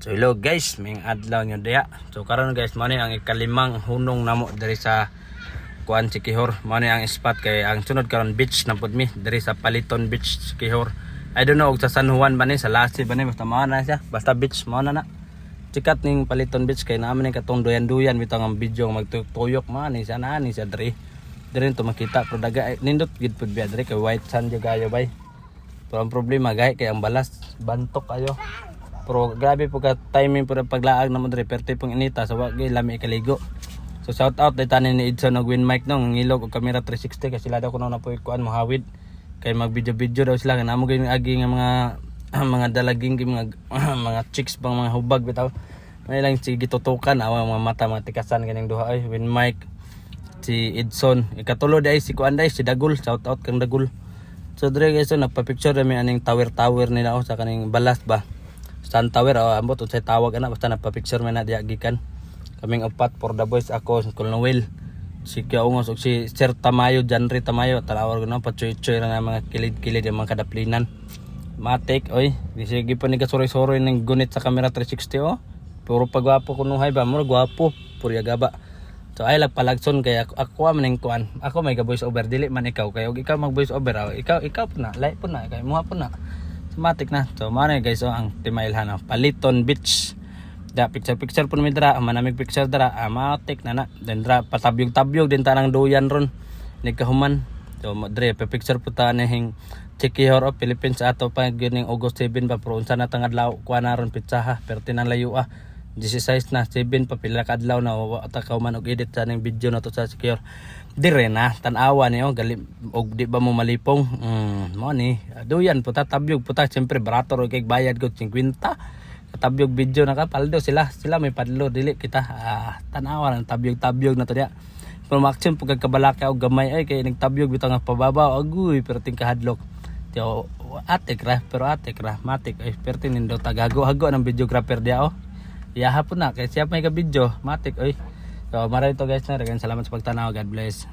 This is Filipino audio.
So hello guys, may adlaw nyo diya. So karon guys, mao ni ang ikalimang hunong namo diri sa kuan Siquijor. Mao ni ang spot kay ang sunod karon beach na pud mi diri sa Paliton Beach Siquijor. I don't know og sa San Juan ba ni, sa Lassi ba ni, basta mao na siya. Basta beach mao na na. Sikat ning Paliton Beach kay naman ni katong duyan-duyan bitang ang video magtuyok mao ni siya na ni siya diri. Diri to makita pero daga nindot gid pud biya diri kay white sand jud kayo bay. Pero ang problema gay kay ang balas bantok kayo. Pero grabe po ka timing po ng paglaag na mo diri perti pong inita sa wagi lami ikaligo. So shout out dai tanin ni Edson og win mic nong ngilog og camera 360 kasi sila daw kuno na po kuan mohawid kay mag video daw sila nga namo gyud agi nga mga dalaging mga chicks bang mga hubag bitaw. May lang sige tutukan awa mga mata matikasan kaning duha ay win mic si Edson ikatulo dai si kuan dai si Dagul, shout out kang Dagul. So dire guys nagpa-picture kami aning tower nila sa kaning balas ba. Sun Tower ambot unsay tawag ana basta nagpa-picture man na diya gikan. Kaming upat for the boys ako si Colonel si Kiaungos ug si Sir Tamayo Janry Tamayo talawar ko na pachoy-choy ra nga mga kilid-kilid ang mga kadaplinan. Matik oy, sige pa ni kasoroy-soroy ning gunit sa camera 360 oh. Puro pagwapo kunuhay ba mo gwapo purya gaba. So ay palagson kay ako man ning kuan. Ako may voice over dili man ikaw kay og ikaw mag voice over ikaw po na live po na kay muha po na. Matik na. So mano guys ang timailhan Paliton Beach. Da picture po mi dira, manamig picture dira. Matik na. Then dira patabyog-tabyog din tanang duyan ron. Nigkahuman. So dre picture po ta ning Siquijor of Philippines ato pa gining August 7 pa pero unsa na tang adlaw kuha na ron pitsaha perti nang layo 16 na 7 pa pila ka adlaw na atakaw man og edit sa ning video na to sa Siquijor. Dire na tan-awa niyo gali og di ba mo malipong mo ni duyan puta tabyog puta siyempre barato ro kay bayad ko 50 tabyog video na kapaldo sila may padlo dili kita tan-awa ng tabyog na to dia pero maximum pag kabalaka og gamay ay kay nagtabyog bitang pababaw aguy pero ting kahadlok tiyo atik ra matik ay perti nindo tagago ng videographer dia iya hapon na kay siya may ka video matik oy. So maray to guys na salamat sa pagtanaw, God bless.